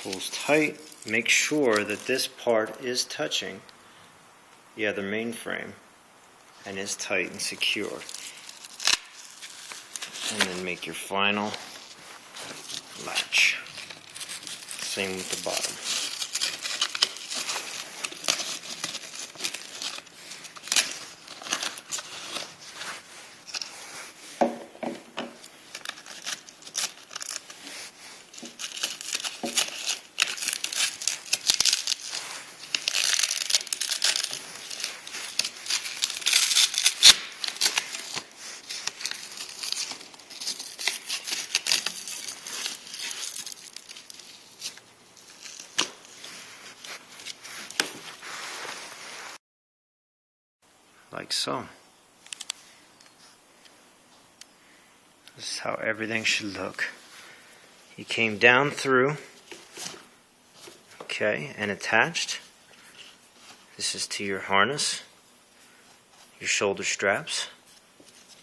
pulls tight. Make sure that this part is touching the other mainframe and is tight and secure. And then make your final latch. Same with the bottom. Like so. This is how everything should look. You came down through, okay, and attached. This is to your harness, your shoulder straps.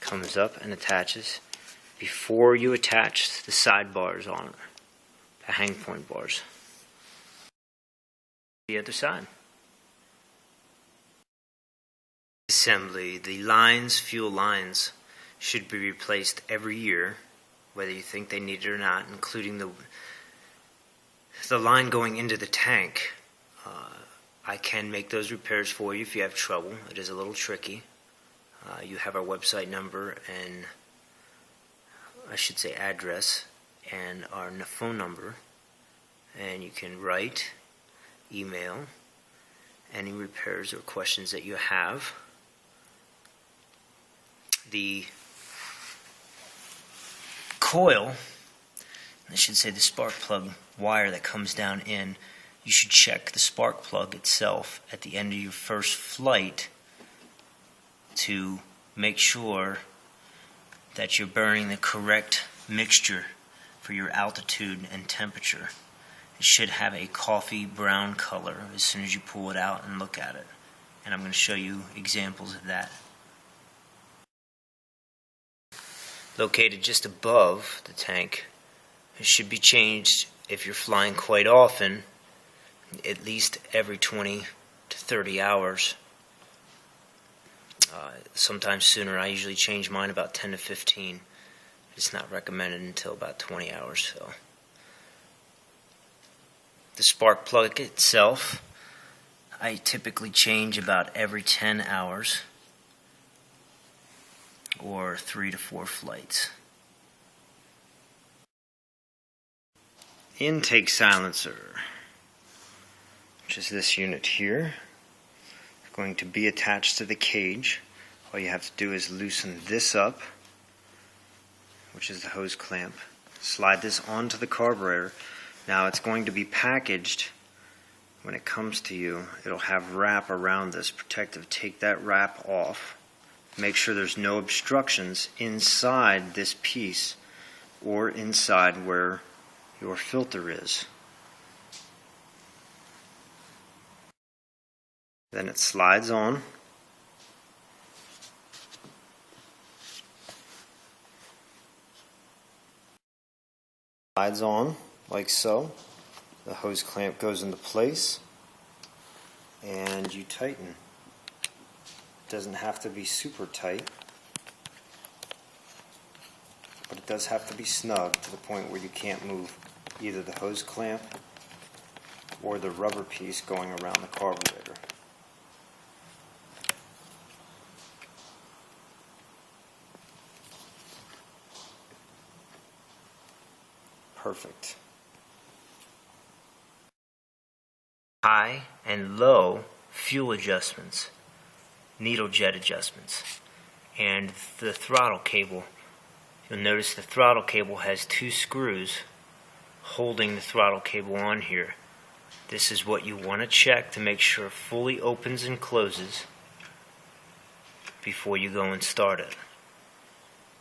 Comes up and attaches before you attach the side bars on it, the hang point bars. The other side. Assembly. The lines, fuel lines, should be replaced every year, whether you think they need it or not, including the line going into the tank. I can make those repairs for you if you have trouble. It is a little tricky. You have our website number and, I should say, address, and our phone number, and you can write, email any repairs or questions that you have. The coil, I should say the spark plug wire that comes down in, you should check the spark plug itself at the end of your first flight to make sure that you're burning the correct mixture for your altitude and temperature. It should have a coffee brown color as soon as you pull it out and look at it. And I'm going to show you examples of that. Located just above the tank, it should be changed if you're flying quite often, at least every 20 to 30 hours. Sometimes sooner. I usually change mine about 10 to 15. It's not recommended until about 20 hours. So the spark plug itself, I typically change about every 10 hours. Or 3 to 4 flights. Intake silencer, which is this unit here, going to be attached to the cage. All you have to do is loosen this up, which is the hose clamp. Slide this onto the carburetor. Now it's going to be packaged. When it comes to you, it'll have wrap around this protective. Take that wrap off. Make sure there's no obstructions inside this piece or inside where your filter is. Then it slides on. Slides on like so. The hose clamp goes into place and you tighten. Doesn't have to be super tight, but it does have to be snug to the point where you can't move either the hose clamp or the rubber piece going around the carburetor. Perfect. High and low fuel adjustments. Needle jet adjustments, and the throttle cable. You'll notice the throttle cable has 2 screws holding the throttle cable on here. This is what you want to check to make sure it fully opens and closes before you go and start it.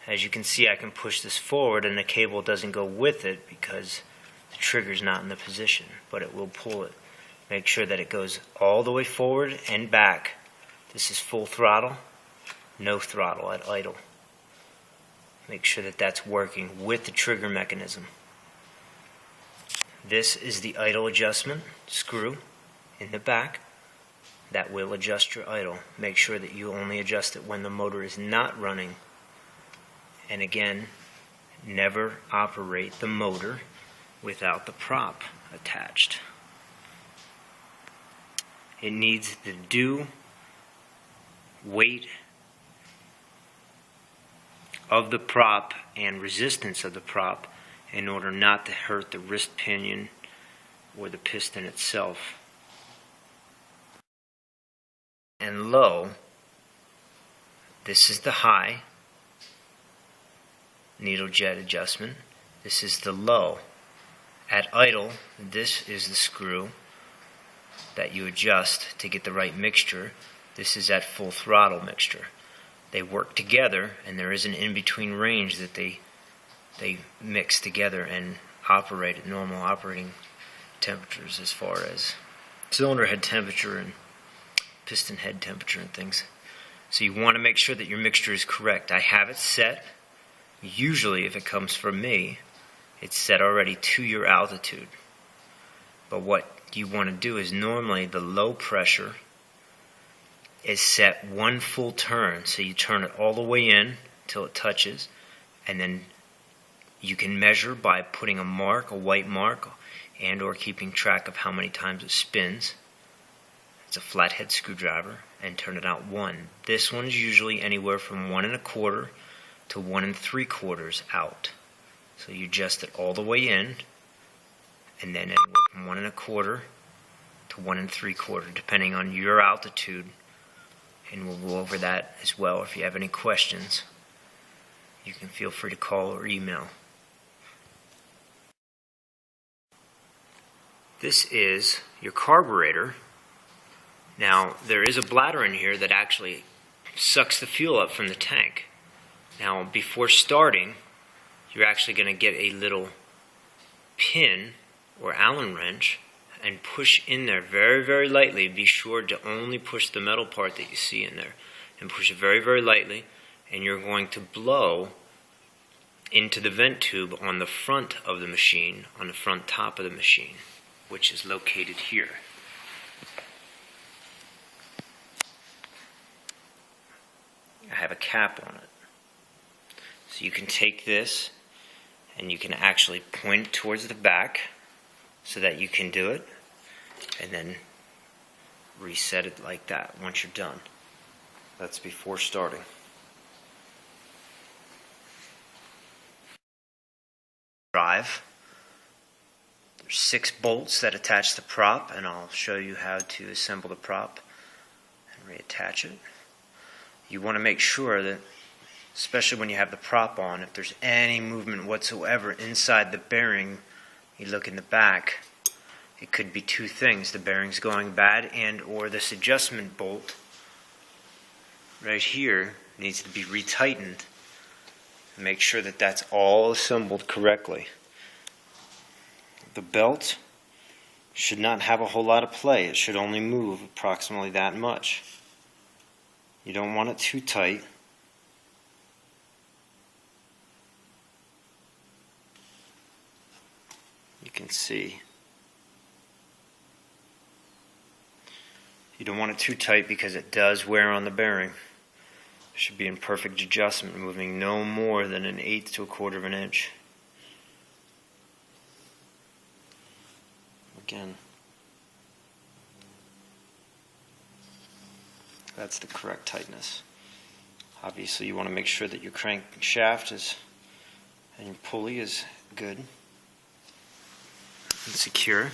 As you can see, I can push this forward and the cable doesn't go with it because the trigger's not in the position, but it will pull it. Make sure that it goes all the way forward and back. This is full throttle, no throttle at idle. Make sure that that's working with the trigger mechanism. This is the idle adjustment screw in the back that will adjust your idle. Make sure that you only adjust it when the motor is not running. And again, never operate the motor without the prop attached. It needs the due weight of the prop and resistance of the prop in order not to hurt the wrist pinion or the piston itself. And low, this is the high needle jet adjustment. This is the low. At idle, this is the screw that you adjust to get the right mixture. This is at full throttle mixture. They work together, and there is an in-between range that they mix together and operate at normal operating temperatures as far as cylinder head temperature and piston head temperature and things. So you want to make sure that your mixture is correct. I have it set. Usually, if it comes from me, it's set already to your altitude. But what you want to do is normally the low pressure is set one full turn. So you turn it all the way in till it touches, and then you can measure by putting a mark, a white mark, and or keeping track of how many times it spins. It's a flathead screwdriver, and turn it out one. This one is usually anywhere from 1 1/4 to 1 3/4 out. So you adjust it all the way in, and then anywhere from 1 1/4 to 1 3/4, depending on your altitude. And we'll go over that as well. If you have any questions, you can feel free to call or email. This is your carburetor. Now, there is a bladder in here that actually sucks the fuel up from the tank. Now, before starting, you're actually going to get a little pin or Allen wrench and push in there very, very lightly. Be sure to only push the metal part that you see in there, and push it very, very lightly, and you're going to blow into the vent tube on the front of the machine, on the front top of the machine, which is located here. I have a cap on it. So you can take this and you can actually point it towards the back so that you can do it, and then reset it like that once you're done. That's before starting. Drive. There's 6 bolts that attach the prop, and I'll show you how to assemble the prop and reattach it. You want to make sure that, especially when you have the prop on, if there's any movement whatsoever inside the bearing, you look in the back, it could be 2 things: the bearing's going bad, and or this adjustment bolt right here needs to be retightened. Make sure that that's all assembled correctly. The belt should not have a whole lot of play. It should only move approximately that much. You don't want it too tight. You can see. You don't want it too tight because it does wear on the bearing. It should be in perfect adjustment, moving no more than 1/8 to 1/4 of an inch. Again, that's the correct tightness. Obviously, you want to make sure that your crankshaft and your pulley is good and secure.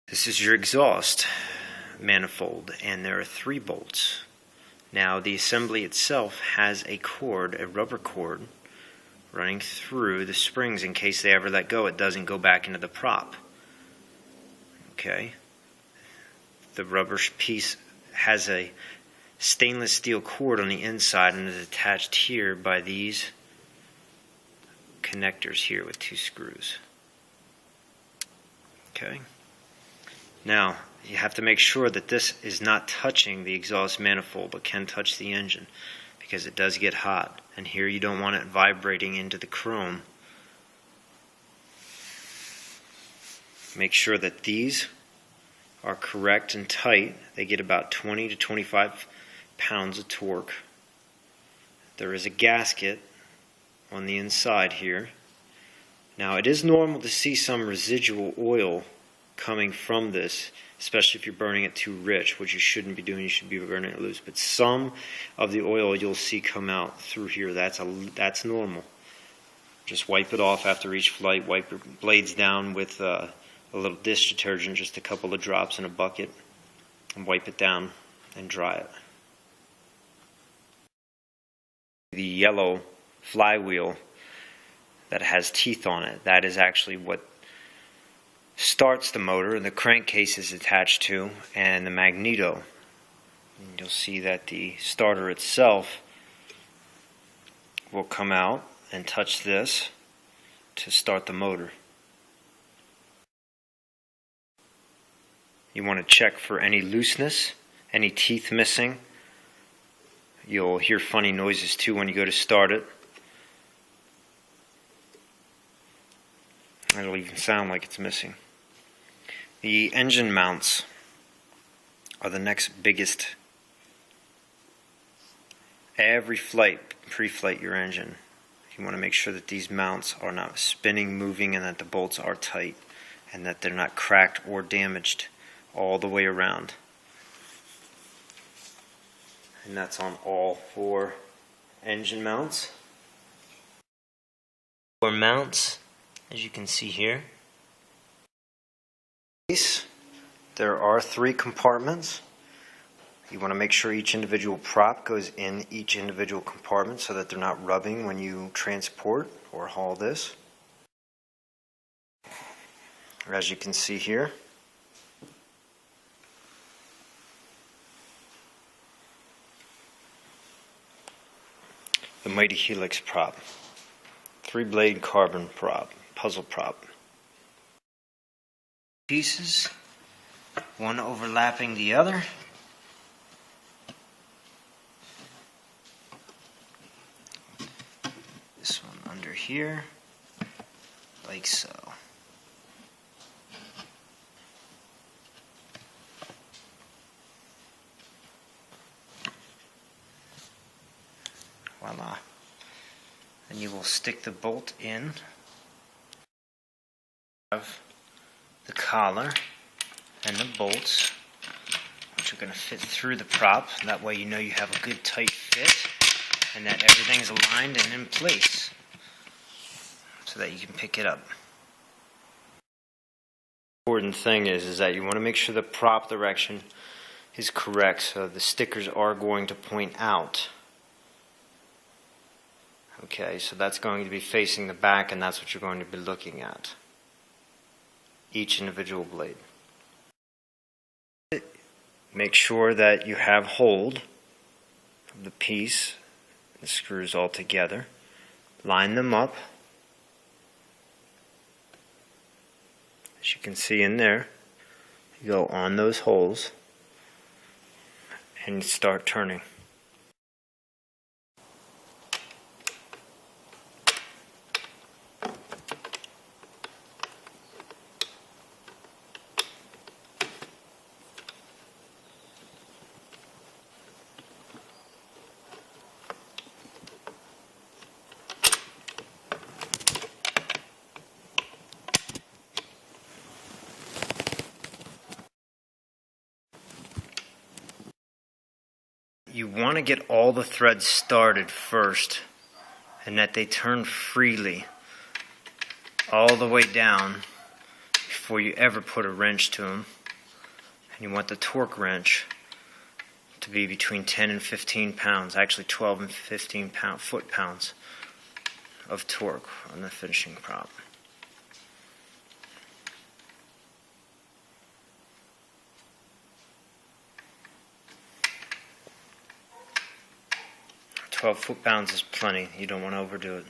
This is your exhaust manifold, and there are 3 bolts. Now, the assembly itself has a cord, a rubber cord, running through the springs in case they ever let go. It doesn't go back into the prop. Okay? The rubber piece has a stainless steel cord on the inside and is attached here by these connectors here with 2 screws. Okay? Now, you have to make sure that this is not touching the exhaust manifold, but can touch the engine, because it does get hot. and here you don't want it vibrating into the chrome. Make sure that these are correct and tight. They get about 20 to 25 pounds of torque. There is a gasket on the inside here. Now it is normal to see some residual oil coming from this, especially if you're burning it too rich, which you shouldn't be doing. You should be burning it loose. But some of the oil you'll see come out through here. That's normal. Just wipe it off after each flight. Wipe your blades down with a little dish detergent, just a couple of drops in a bucket, and wipe it down and dry it. The yellow flywheel that has teeth on it, that is actually what starts the motor, and the crankcase is attached to, and the magneto. And you'll see that the starter itself will come out and touch this to start the motor. You want to check for any looseness, any teeth missing. You'll hear funny noises too when you go to start it. It'll even sound like it's missing. The engine mounts are the next biggest. Every flight, pre-flight your engine. You want to make sure that these mounts are not spinning, moving, and that the bolts are tight, and that they're not cracked or damaged all the way around. And that's on all 4 engine mounts. 4 mounts, as you can see here. There are 3 compartments. You want to make sure each individual prop goes in each individual compartment so that they're not rubbing when you transport or haul this. As you can see here, the Mighty Helix prop, 3-blade carbon prop, puzzle prop. Pieces, one overlapping the other. This one under here, like so. Voila. And you will stick the bolt in. Have the collar and the bolts, which are going to fit through the prop. That way you know you have a good tight fit and that everything's aligned and in place so that you can pick it up. The important thing is that you want to make sure the prop direction is correct, so the stickers are going to point out. Okay, so that's going to be facing the back, and that's what you're going to be looking at. Each individual blade. Make sure that you have hold of the piece, the screws all together. Line them up. As you can see in there, you go on those holes and start turning. You want to get all the threads started first, and that they turn freely all the way down before you ever put a wrench to them. And you want the torque wrench to be between 10 and 15 pounds, actually 12 and 15 foot-pounds of torque on the finishing prop. "12 foot-pounds is plenty. You don't want to overdo it.